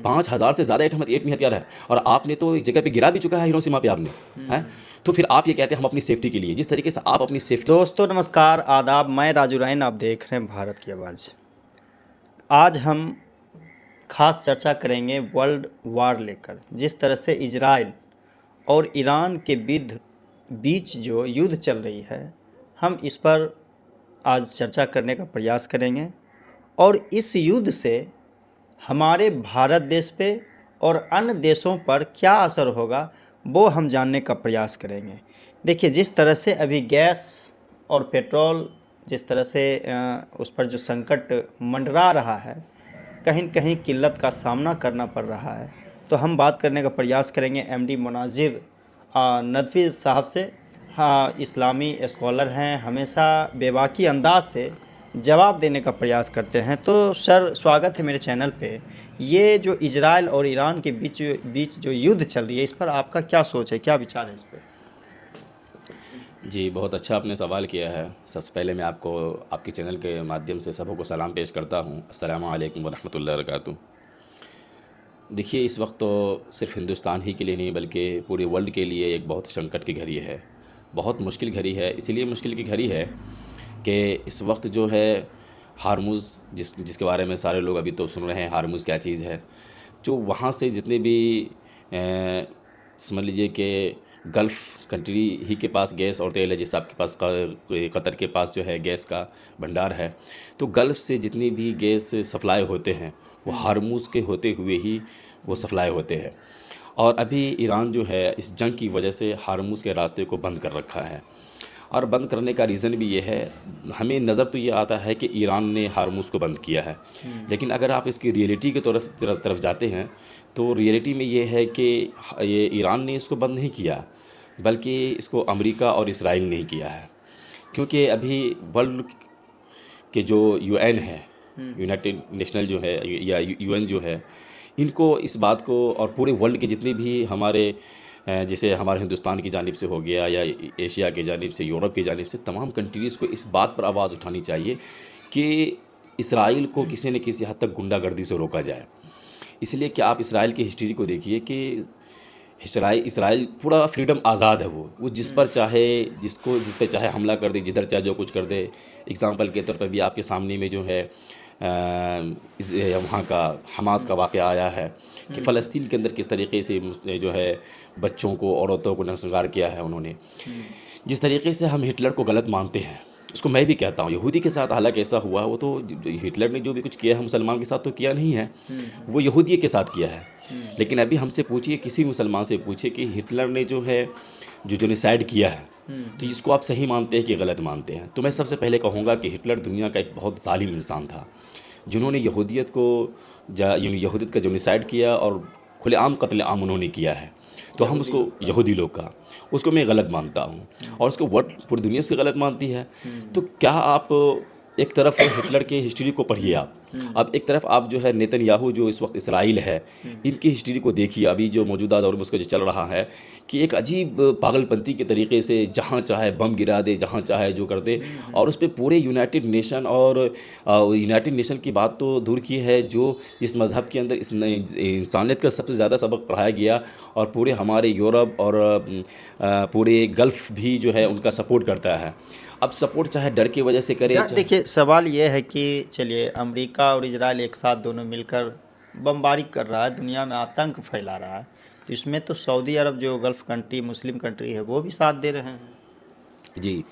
5,000 से ज़्यादा एटमी हथियार है, और आपने तो एक जगह पे गिरा भी चुका है हिरोशिमा पे आपने, है। तो फिर आप ये कहते हैं हम अपनी सेफ्टी के लिए, जिस तरीके से आप अपनी सेफ्टी। दोस्तों नमस्कार, आदाब। मैं राजू रैन, आप देख रहे हैं भारत की आवाज़। आज हम खास चर्चा करेंगे वर्ल्ड वार लेकर, जिस तरह से इजराइल और ईरान के बीच जो युद्ध चल रही है, हम इस पर आज चर्चा करने का प्रयास करेंगे। और इस युद्ध से हमारे भारत देश पे और अन्य देशों पर क्या असर होगा, वो हम जानने का प्रयास करेंगे। देखिए, जिस तरह से अभी गैस और पेट्रोल, जिस तरह से उस पर जो संकट मंडरा रहा है, कहीं न कहीं किल्लत का सामना करना पड़ रहा है, तो हम बात करने का प्रयास करेंगे एमडी मुनाजिर नदवी साहब से। हाँ, इस्लामी स्कॉलर हैं, हमेशा बेबाकी अंदाज से जवाब देने का प्रयास करते हैं। तो सर, स्वागत है मेरे चैनल पे। ये जो इजराइल और ईरान के बीच जो युद्ध चल रही है, इस पर आपका क्या सोच है, क्या विचार है इस पर? जी, बहुत अच्छा आपने सवाल किया है। सबसे पहले मैं आपको आपके चैनल के माध्यम से सबों को सलाम पेश करता हूँ। अस्सलामु अलैकुम व रहमतुल्लाहि व बरकातुहू। देखिए, इस वक्त तो सिर्फ हिंदुस्तान ही के लिए नहीं बल्कि पूरे वर्ल्ड के लिए एक बहुत संकट की घड़ी है, बहुत मुश्किल घड़ी है। इसीलिए मुश्किल की घड़ी है कि इस वक्त जो है हार्मुज़, जिसके बारे में सारे लोग अभी तो सुन रहे हैं, हार्मुज़ क्या चीज़ है, जो वहाँ से जितने भी समझ लीजिए कि गल्फ़ कंट्री ही के पास गैस और तेल है, जैसे आपके पास कतर के पास जो है गैस का भंडार है, तो गल्फ़ से जितनी भी गैस सप्लाई होते हैं वो हार्मुज़ के होते हुए ही वो सप्लाई होते हैं। और अभी ईरान जो है इस जंग की वजह से हार्मुज़ के रास्ते को बंद कर रखा है, और बंद करने का रीज़न भी ये है, हमें नज़र तो ये आता है कि ईरान ने हार्मुज़ को बंद किया है, लेकिन अगर आप इसकी रियलिटी की तरफ जाते हैं तो रियलिटी में ये है कि ये ईरान ने इसको बंद नहीं किया, बल्कि इसको अमेरिका और इसराइल ने किया है। क्योंकि अभी वर्ल्ड के जो यूएन है, यूनाइटेड नेशनल जो है या यूएन जो है, इनको इस बात को, और पूरे वर्ल्ड के जितने भी हमारे जैसे हमारे हिंदुस्तान की जानिब से हो गया या एशिया की जानिब से, यूरोप की जानिब से, तमाम कंट्रीज़ को इस बात पर आवाज़ उठानी चाहिए कि इसराइल को किसी न किसी हद तक गुंडागर्दी से रोका जाए। इसलिए कि आप इसराइल की हिस्ट्री को देखिए कि इसराइल पूरा फ्रीडम आज़ाद है। वो जिस पर चाहे, जिस पे चाहे हमला कर दे, जिधर चाहे जो कुछ कर दे। एग्ज़ाम्पल के तौर पर भी आपके सामने में जो है वहाँ का हमास का वाक़या आया है कि फ़लस्तीन के अंदर किस तरीके से जो है बच्चों को, औरतों को नरसंहार किया है उन्होंने। जिस तरीके से हम हिटलर को गलत मानते हैं, उसको मैं भी कहता हूँ, यहूदी के साथ हालांकि ऐसा हुआ, वो तो हिटलर ने जो भी कुछ किया है मुसलमान के साथ तो किया नहीं है, वो यहूदी के साथ किया है। लेकिन अभी हमसे पूछिए, किसी मुसलमान से पूछिए कि हिटलर ने जो है जो जेनोसाइड किया है, तो इसको आप सही मानते हैं कि गलत मानते हैं? तो मैं सबसे पहले कहूँगा कि हिटलर दुनिया का एक बहुत ज़ालिम इंसान था, जिन्होंने यहूदियत का जेनोसाइड किया और खुलेआम कत्ल आम उन्होंने किया है। तो हम उसको, यहूदी लोग का, उसको मैं गलत मानता हूँ, और उसको वर्ल्ड पूरी दुनिया उसको गलत मानती है। तो क्या आप एक तरफ हिटलर की हिस्ट्री को पढ़िए आप, अब एक तरफ आप जो है नेतन्याहू जो इस वक्त इसराइल है, इनकी हिस्ट्री को देखिए। अभी जो मौजूदा दौर में उसका जो चल रहा है कि एक अजीब पागलपंती के तरीके से जहाँ चाहे बम गिरा दे, जहाँ चाहे जो कर दे, और उस पर पूरे यूनाइटेड नेशन, और यूनाइटेड नेशन की बात तो दूर की है, जो इस मज़हब के अंदर इस इंसानियत का सबसे ज़्यादा सबक पढ़ाया गया, और पूरे हमारे यूरोप और पूरे गल्फ़ भी जो है उनका सपोर्ट करता है। अब सपोर्ट चाहे डर की वजह से करे, देखिए, सवाल ये है कि चलिए, अमेरिका और इजराइल एक साथ दोनों मिलकर बमबारी कर रहा है, दुनिया में आतंक फैला रहा है, तो इसमें तो सऊदी अरब जो गल्फ़ कंट्री, मुस्लिम कंट्री है, वो भी साथ दे रहे हैं। जी।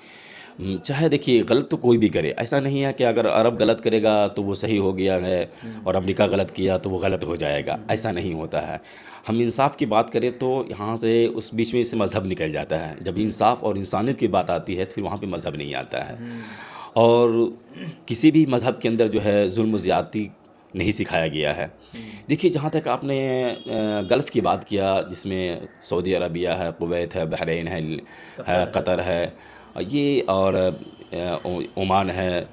चाहे देखिए, गलत तो कोई भी करे, ऐसा नहीं है कि अगर अरब गलत करेगा तो वो सही हो गया है और अमेरिका गलत किया तो वो गलत हो जाएगा, ऐसा नहीं होता है। हम इंसाफ की बात करें तो यहाँ से उस बीच में से मज़हब निकल जाता है। जब इंसाफ और इंसानियत की बात आती है तो फिर वहाँ पे मज़हब नहीं आता है, और किसी भी मज़हब के अंदर जो है जुल्म ज़्यादती नहीं सिखाया गया है। देखिए, जहाँ तक आपने गल्फ़ की बात किया, जिसमें सऊदी अरबिया है, कुवैत है, बहरीन है, कतर है, ये और ओमान है,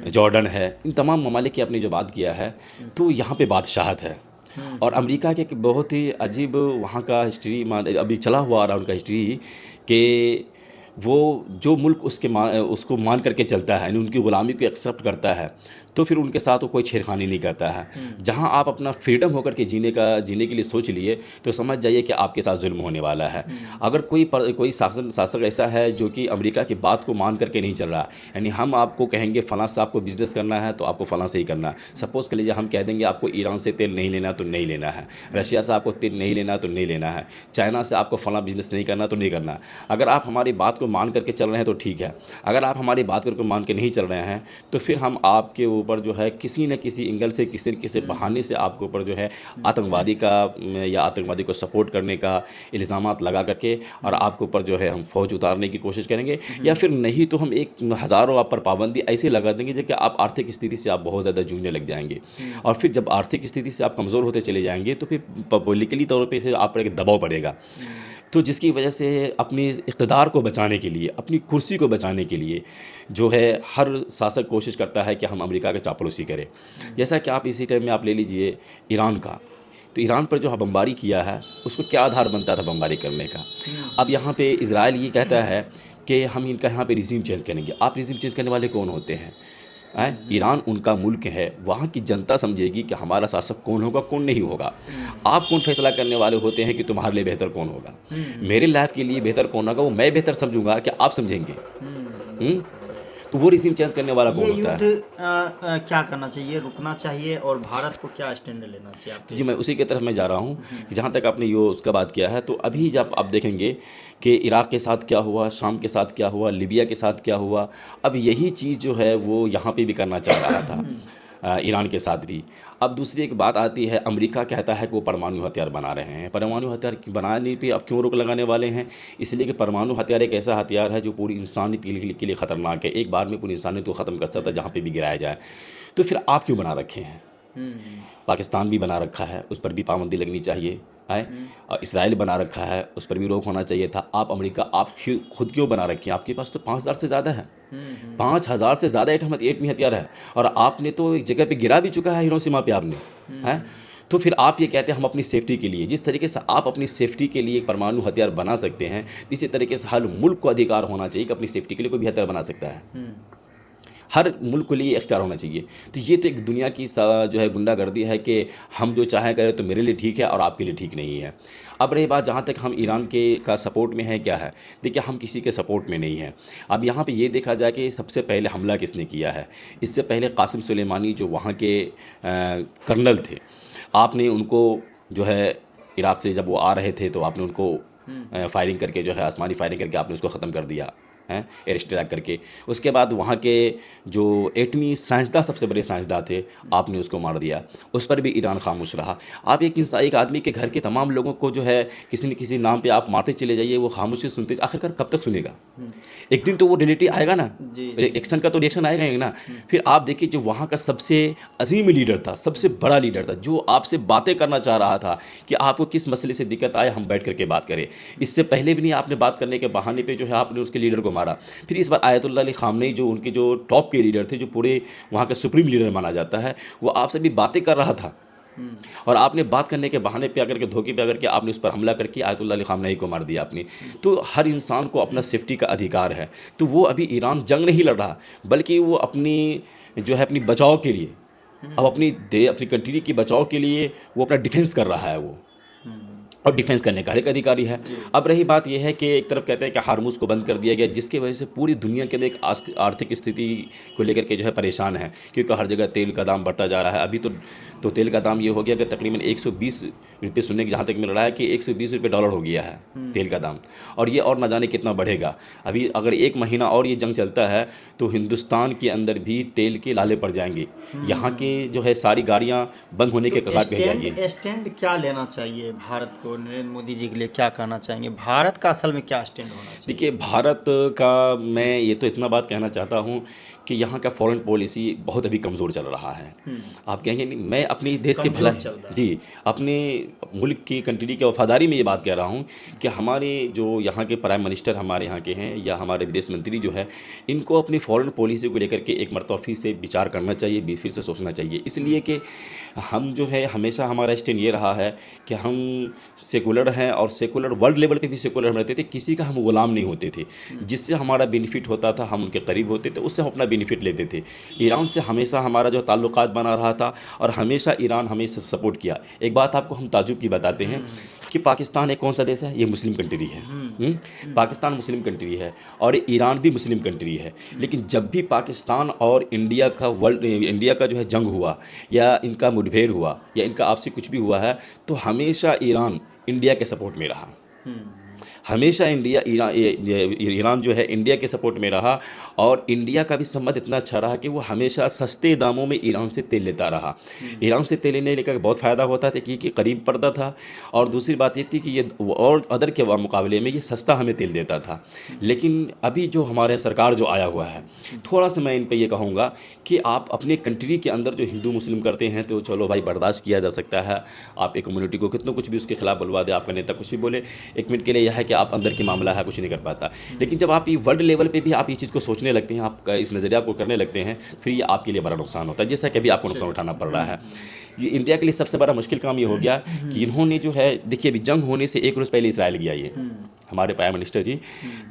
जॉर्डन है, इन तमाम ममालिक की आपने जो बात किया है, तो यहाँ पे बादशाहत है। और अमेरिका के एक बहुत ही अजीब वहाँ का हिस्ट्री अभी चला हुआ आ रहा उनका हिस्ट्री कि वो जो मुल्क उसको मान करके चलता है, यानी उनकी ग़ुलामी को एक्सेप्ट करता है, तो फिर उनके साथ वो कोई छेड़खानी नहीं करता है। जहाँ आप अपना फ्रीडम होकर के जीने के लिए सोच लिए, तो समझ जाइए कि आपके साथ जुल्म होने वाला है। अगर कोई शासक ऐसा है जो कि अमेरिका की बात को मान करके नहीं चल रहा, यानी हम आपको कहेंगे फ़लाँ से आपको बिज़नेस करना है तो आपको फ़लाँ से ही करना है। सपोज़ कर लीजिए हम कह देंगे आपको ईरान से तेल नहीं लेना तो नहीं लेना है, रशिया से आपको तेल नहीं लेना तो नहीं लेना है, चाइना से आपको फ़लाँ बिज़नेस नहीं करना तो नहीं करना। अगर आप हमारी बात को मान करके चल रहे हैं तो ठीक है, अगर आप हमारी बात को मान के नहीं चल रहे हैं तो फिर हम आपके ऊपर जो है किसी न किसी एंगल से, किसी न किसी बहाने से आपके ऊपर जो है आतंकवादी का या आतंकवादी को सपोर्ट करने का इल्ज़ामात लगा करके और आपके ऊपर जो है हम फ़ौज उतारने की कोशिश करेंगे, या फिर नहीं तो हम एक हज़ारों आप पर पाबंदी ऐसे लगा देंगे जो कि आप आर्थिक स्थिति से आप बहुत ज़्यादा जूझने लग जाएंगे। और फिर जब आर्थिक स्थिति से आप कमज़ोर होते चले जाएंगे तो फिर पॉलिटिकली तौर पर से आप पर एक दबाव पड़ेगा, तो जिसकी वजह से अपनी इक़्तिदार को बचाने के लिए, अपनी कुर्सी को बचाने के लिए जो है हर शासक कोशिश करता है कि हम अमेरिका की चापलूसी करें। जैसा कि आप इसी टाइम में आप ले लीजिए ईरान का, तो ईरान पर जो बमबारी किया है उसको क्या आधार बनता था बमबारी करने का। अब यहाँ पे इज़राइल ये कहता है कि हम इनका यहाँ पे रिजीम चेंज करेंगे। आप रिजीम चेंज करने वाले कौन होते हैं? ईरान उनका मुल्क है, वहाँ की जनता समझेगी कि हमारा शासक कौन होगा, कौन नहीं होगा। आप कौन फैसला करने वाले होते हैं कि तुम्हारे लिए बेहतर कौन होगा, मेरे लाइफ के लिए बेहतर कौन होगा, वो मैं बेहतर समझूंगा कि आप समझेंगे। तो वो रिजीम चेंज करने वाला कौन होता है? क्या करना चाहिए, रुकना चाहिए और भारत को क्या स्टैंड लेना चाहिए आपके? जी, मैं उसी की तरफ मैं जा रहा हूँ कि जहाँ तक आपने यो उसका बात किया है, तो अभी जब आप देखेंगे कि इराक़ के साथ क्या हुआ, शाम के साथ क्या हुआ, लीबिया के साथ क्या हुआ, अब यही चीज़ जो है वो यहाँ पे भी करना चाह रहा था ईरान के साथ भी। अब दूसरी एक बात आती है, अमेरिका कहता है कि वो परमाणु हथियार बना रहे हैं। परमाणु हथियार बनाने पे अब क्यों रोक लगाने वाले हैं? इसलिए कि परमाणु हथियार एक ऐसा हथियार है जो पूरी इंसानियत के लिए ख़तरनाक है, एक बार में पूरी इंसानियत को ख़त्म कर सकता है जहाँ पे भी गिराया जाए। तो फिर आप क्यों बना रखे हैं? पाकिस्तान भी बना रखा है, उस पर भी पाबंदी लगनी चाहिए है, और इसराइल बना रखा है, उस पर भी रोक होना चाहिए था। आप अमेरिका आप खुद क्यों बना रखे हैं? आपके पास तो 5000 से ज़्यादा है, 5000 से ज़्यादा एटमी हथियार है, और आपने तो एक जगह पे गिरा भी चुका है, हिरोशिमा पे आपने है। तो फिर आप ये कहते हैं हम अपनी सेफ्टी के लिए, जिस तरीके से आप अपनी सेफ्टी के लिए परमाणु हथियार बना सकते हैं, इसी तरीके से हर मुल्क को अधिकार होना चाहिए कि अपनी सेफ्टी के लिए कोई भी हथियार बना सकता है। हर मुल्क के लिए इख्तियार होना चाहिए। तो ये तो एक दुनिया की जो है गुंडागर्दी है कि हम जो चाहें करें तो मेरे लिए ठीक है और आपके लिए ठीक नहीं है। अब रही बात जहाँ तक हम ईरान के का सपोर्ट में है, क्या है, देखिए हम किसी के सपोर्ट में नहीं हैं। अब यहाँ पे ये देखा जाए कि सबसे पहले हमला किसने किया है। इससे पहले कासिम सुलेमानी जो वहाँ के कर्नल थे, आपने उनको जो है इराक़ से जब वो आ रहे थे तो आपने उनको फायरिंग करके जो है आसमानी फायरिंग करके आपने उसको ख़त्म कर दिया हैं, एयर स्ट्राइक करके। उसके बाद वहाँ के जो एटमी साइंसदान, सबसे बड़े साइंसदान थे, आपने उसको मार दिया। उस पर भी ईरान खामोश रहा। आप एक आदमी के घर के तमाम लोगों को जो है किसी न किसी नाम पे आप मारते चले जाइए, वो खामोशी सुनते, आखिरकार कब तक सुनेगा? एक दिन तो वो रियलिटी आएगा ना, एक्शन का तो रिएक्शन आएगा ही ना। फिर आप देखिए जो वहाँ का सबसे अजीम लीडर था, सबसे बड़ा लीडर था, जो आपसे बातें करना चाह रहा था कि आपको किस मसले से दिक्कत आए, हम बैठ करके बात करें। इससे पहले भी नहीं आपने बात करने के बहाने पे जो है आपने उसके लीडर को मारा। फिर इस बार आयतुल्लाह अली ख़ामनेई जो उनके जो टॉप के लीडर थे, जो पूरे वहाँ का सुप्रीम लीडर माना जाता है, वो आपसे भी बातें कर रहा था, और आपने बात करने के बहाने पे अगर के धोखे पे अगर के आपने उस पर हमला करके आयतुल्लाह अली ख़ामनेई को मार दिया आपने। तो हर इंसान को अपना सेफ्टी का अधिकार है। तो वो अभी ईरान जंग नहीं लड़ रहा, बल्कि वो अपनी जो है अपनी बचाव के लिए, अब अपनी कंट्री की बचाव के लिए वो अपना डिफेंस कर रहा है वो, और डिफेंस करने का एक अधिकारी है। अब रही बात यह है कि एक तरफ कहते हैं कि हार्मुज़ को बंद कर दिया गया, जिसकी वजह से पूरी दुनिया के अंदर एक आर्थिक स्थिति को लेकर के जो है परेशान है, क्योंकि हर जगह तेल का दाम बढ़ता जा रहा है। अभी तो तेल का दाम ये हो गया कि तकरीबन 120 रुपये, सुनने के जहाँ तक मिल रहा है कि 120 रुपये डॉलर हो गया है तेल का दाम, और ये और ना जाने कितना बढ़ेगा। अभी अगर 1 महीना और ये जंग चलता है तो हिंदुस्तान के अंदर भी तेल के लाले पड़ जाएंगे। यहाँ के जो है सारी गाड़ियाँ बंद होने के कगार पे जाएंगी। स्टैंड क्या लेना चाहिए भारत को? नरेंद्र मोदी जी के लिए क्या कहना चाहेंगे? भारत का असल में क्या स्टैंड होना चाहिए? देखिए, भारत का मैं ये तो इतना बात कहना चाहता हूँ कि यहाँ का फॉरेन पॉलिसी बहुत अभी कमज़ोर चल रहा है। आप कहेंगे नहीं, मैं अपने देश के भला जी अपने मुल्क की कंट्री की वफादारी में ये बात कह रहा हूँ कि हमारे जो यहाँ के प्राइम मिनिस्टर हमारे यहाँ के हैं, या हमारे विदेश मंत्री जो है, इनको अपनी फॉरेन पॉलिसी को लेकर के एक मरतबा फिर से विचार करना चाहिए, फिर से सोचना चाहिए। इसलिए कि हम जो है हमेशा हमारा स्टैंड ये रहा है कि हम सेकुलर हैं और सेकुलर वर्ल्ड लेवल पे भी सेकुलर हम रहते थे, किसी का हम गुलाम नहीं होते थे। जिससे हमारा बेनिफिट होता था हम उनके करीब होते थे, उससे हम अपना बेनिफिट लेते थे। ईरान से हमेशा हमारा जो ताल्लुकात बना रहा था और हमेशा ईरान हमें सपोर्ट किया। एक बात आपको हम ताजुब की बताते हैं कि पाकिस्तान एक कौन सा देश है, ये मुस्लिम कंट्री है। पाकिस्तान मुस्लिम कंट्री है और ईरान भी मुस्लिम कंट्री है। लेकिन जब भी पाकिस्तान और इंडिया का जो है जंग हुआ या इनका मुठभेड़ हुआ या इनका आपसी कुछ भी हुआ है, तो हमेशा ईरान इंडिया के सपोर्ट में रहा। हमेशा ईरान जो है इंडिया के सपोर्ट में रहा और इंडिया का भी संबंध इतना अच्छा रहा कि वो हमेशा सस्ते दामों में ईरान से तेल लेता रहा। ईरान से तेल लेने का बहुत फ़ायदा होता था कि करीब पड़ता था, और दूसरी बात ये थी कि ये और अदर के मुकाबले में ये सस्ता हमें तेल देता था। लेकिन अभी जो हमारे सरकार जो आया हुआ है, थोड़ा सा मैं इन पर यह कहूँगा कि आप अपने कंट्री के अंदर जो हिंदू मुस्लिम करते हैं तो चलो भाई बर्दाश्त किया जा सकता है। आप एक कम्युनिटी को कितना कुछ भी उसके खिलाफ बुलवा दे, आपका नेता कुछ भी बोले, एक मिनट के लिए यह है कि आप अंदर की मामला है, कुछ नहीं कर पाता। लेकिन जब आप ये वर्ल्ड लेवल पे भी आप ये चीज़ को सोचने लगते हैं, आप इस नज़रिया को करने लगते हैं, फिर ये आपके लिए बड़ा नुकसान होता है, जैसा कि अभी आपको नुकसान उठाना पड़ रहा है। ये इंडिया के लिए सबसे बड़ा मुश्किल काम ये हो गया कि इन्होंने जो है, देखिए अभी जंग होने से एक रोज़ पहले इसराइल गया ये हमारे प्राइम मिनिस्टर जी,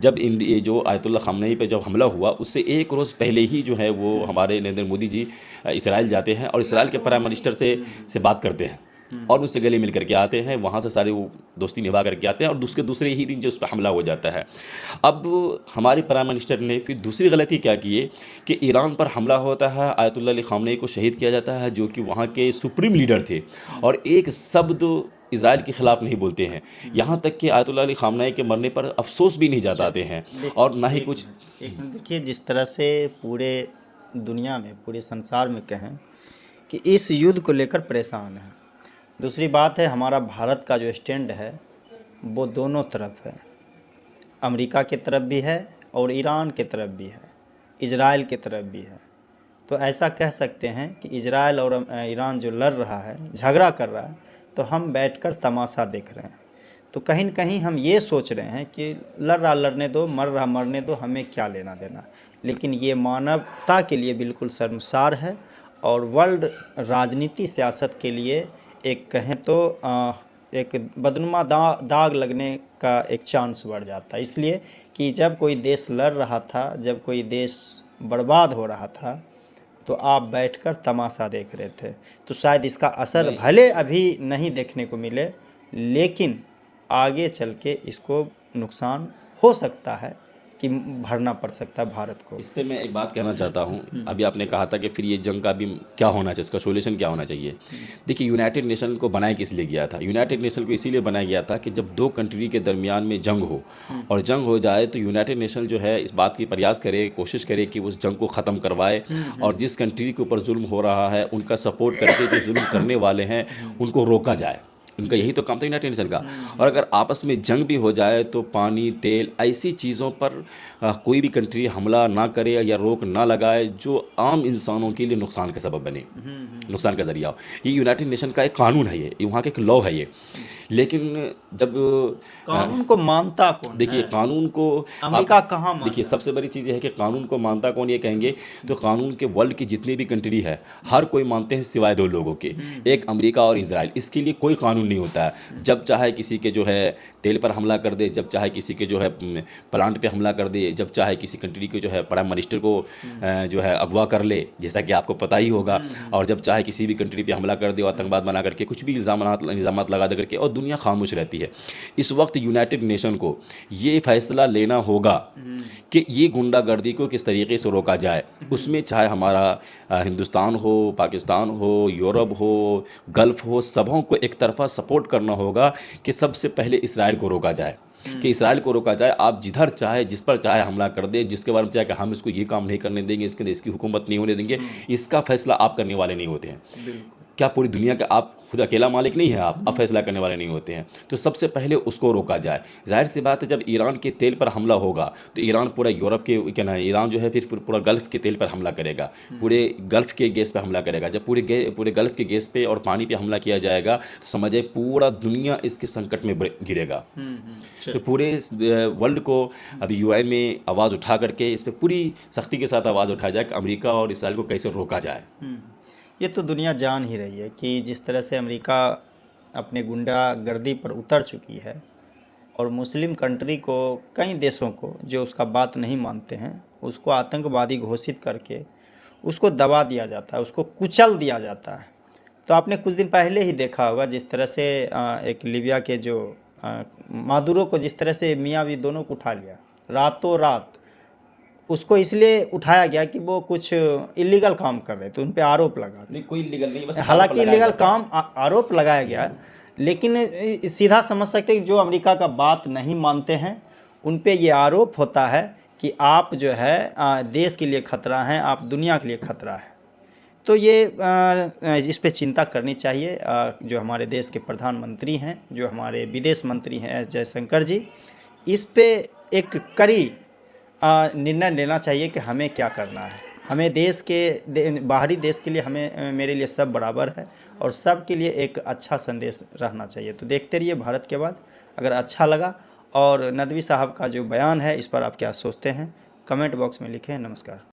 जब जो आयतुल्ला खामनेई पे जब हमला हुआ उससे एक रोज़ पहले ही जो है वो हमारे नरेंद्र मोदी जी इसराइल जाते हैं और इसराइल के प्राइम मिनिस्टर से बात करते हैं और उनसे गले मिल करके आते हैं। वहाँ से सारे वो दोस्ती निभा करके आते हैं और दूसरे ही दिन जो उस पर हमला हो जाता है। अब हमारे प्राइम मिनिस्टर ने फिर दूसरी गलती क्या की है कि ईरान पर हमला होता है, आयतुल्ला अली खामनेई को शहीद किया जाता है जो कि वहाँ के सुप्रीम लीडर थे, और एक शब्द इज़राइल के ख़िलाफ़ नहीं बोलते हैं। यहाँ तक कि आयतुल्ला अली खामनेई के मरने पर अफसोस भी नहीं जताते हैं और ना ही कुछ। देखिए, जिस तरह से पूरे दुनिया में, पूरे संसार में कहें कि इस युद्ध को लेकर परेशान है। दूसरी बात है, हमारा भारत का जो स्टैंड है वो दोनों तरफ है, अमेरिका की तरफ भी है और ईरान की तरफ भी है, इजराइल की तरफ भी है। तो ऐसा कह सकते हैं कि इजराइल और ईरान जो लड़ रहा है, झगड़ा कर रहा है, तो हम बैठकर तमाशा देख रहे हैं। तो कहीं न कहीं हम ये सोच रहे हैं कि लड़ रहा लड़ने दो, मर रहा मरने दो, हमें क्या लेना देना। लेकिन ये मानवता के लिए बिल्कुल शर्मसार है और वर्ल्ड राजनीति सियासत के लिए एक कहें तो एक बदनुमा दाग लगने का एक चांस बढ़ जाता है। इसलिए कि जब कोई देश लड़ रहा था, जब कोई देश बर्बाद हो रहा था, तो आप बैठकर तमाशा देख रहे थे। तो शायद इसका असर भले अभी नहीं देखने को मिले, लेकिन आगे चल के इसको नुकसान हो सकता है कि भरना पड़ सकता है भारत को। इस पर मैं एक बात कहना चाहता हूँ। अभी आपने कहा था कि फिर ये जंग का भी क्या होना चाहिए, इसका सोल्यूशन क्या होना चाहिए। देखिए, यूनाइटेड नेशन को बनाया किस लिए गया था? यूनाइटेड नेशन को इसीलिए बनाया गया था कि जब दो कंट्री के दरमियान में जंग हो और जंग हो जाए तो यूनाइटेड नेशन जो है इस बात की प्रयास करे, कोशिश करे कि उस जंग को ख़त्म करवाए और जिस कंट्री के ऊपर जुल्म हो रहा है उनका सपोर्ट करके जो जुल्म करने वाले हैं उनको रोका जाए। उनका यही तो काम था यूनाइटेड नेशन का। और अगर आपस में जंग भी हो जाए तो पानी, तेल, ऐसी चीज़ों पर कोई भी कंट्री हमला ना करे या रोक ना लगाए जो आम इंसानों के लिए नुकसान का सबब बने, नुकसान का ज़रिया हो। ये यूनाइटेड नेशन का एक कानून है, ये वहाँ का एक लॉ है ये। लेकिन जब कानून को मानता कौन? देखिए, कानून को अमेरिका कहाँ मानता? देखिए, सबसे बड़ी चीज़ ये है कि कानून को मानता कौन, ये कहेंगे तो कानून के वर्ल्ड की जितनी भी कंट्री है हर कोई मानते हैं सिवाय दो लोगों के, एक अमेरिका और इजराइल। इसके लिए कोई कानून नहीं होता है। जब चाहे किसी के जो है तेल पर हमला कर दे, जब चाहे किसी के जो है प्लांट पे हमला कर दे, जब चाहे किसी कंट्री के जो है प्राइम मिनिस्टर को जो है अगवा कर ले, जैसा कि आपको पता ही होगा, और जब चाहे किसी भी कंट्री पे हमला कर दे, आतंकवाद बना करके कुछ भी इल्ज़ामात लगा दे करके, और दुनिया खामोश रहती है। इस वक्त यूनाइटेड नेशन को ये फैसला लेना होगा कि ये गुंडागर्दी को किस तरीके से रोका जाए। उसमें चाहे हमारा हिंदुस्तान हो, पाकिस्तान हो, यूरोप हो, गल्फ़ हो, सबों को एक तरफा सपोर्ट करना होगा कि सबसे पहले इसराइल को रोका जाए, कि इसराइल को रोका जाए। आप जिधर चाहे, जिस पर चाहे हमला कर दे, जिसके बारे में चाहे कि हम इसको ये काम नहीं करने देंगे, इसके इसकी हुकूमत नहीं होने देंगे, इसका फैसला आप करने वाले नहीं होते हैं। क्या पूरी दुनिया का आप खुद अकेला मालिक नहीं है, आप फैसला करने वाले नहीं होते हैं। तो सबसे पहले उसको रोका जाए। जाहिर सी बात है, जब ईरान के तेल पर हमला होगा तो ईरान पूरा यूरोप के क्या ना, ईरान जो है फिर पूरा गल्फ़ के तेल पर हमला करेगा, पूरे गल्फ़ के गैस पर हमला करेगा। जब पूरे गल्फ़ के गैस पे और पानी पे हमला किया जाएगा तो समझिए पूरा दुनिया इसके संकट में गिरेगा। तो पूरे वर्ल्ड को अभी यूएन में आवाज़ उठा करके इस पर पूरी सख्ती के साथ आवाज़ उठाया जाए कि अमेरिका और इसराइल को कैसे रोका जाए। ये तो दुनिया जान ही रही है कि जिस तरह से अमेरिका अपने गुंडागर्दी पर उतर चुकी है और मुस्लिम कंट्री को, कई देशों को जो उसका बात नहीं मानते हैं, उसको आतंकवादी घोषित करके उसको दबा दिया जाता है, उसको कुचल दिया जाता है। तो आपने कुछ दिन पहले ही देखा होगा जिस तरह से एक लीबिया के जो मादुरो को जिस तरह से मियाँ भी दोनों को उठा लिया रातों रात। उसको इसलिए उठाया गया कि वो कुछ इलीगल काम कर रहे थे, उन पे आरोप लगा। नहीं, कोई इलीगल नहीं, बस हालांकि इलीगल काम आरोप लगाया गया, लेकिन सीधा समझ सकते हैं कि जो अमेरिका का बात नहीं मानते हैं उन पे ये आरोप होता है कि आप जो है देश के लिए खतरा हैं, आप दुनिया के लिए खतरा है। तो ये इस पे चिंता करनी चाहिए। जो हमारे देश के प्रधानमंत्री हैं, जो हमारे विदेश मंत्री हैं एस जयशंकर जी, इस पे एक कड़ी निर्णय लेना चाहिए कि हमें क्या करना है। हमें देश के बाहरी देश के लिए हमें, मेरे लिए सब बराबर है और सब के लिए एक अच्छा संदेश रहना चाहिए। तो देखते रहिए भारत के बाद। अगर अच्छा लगा और नदवी साहब का जो बयान है इस पर आप क्या सोचते हैं, कमेंट बॉक्स में लिखें। नमस्कार।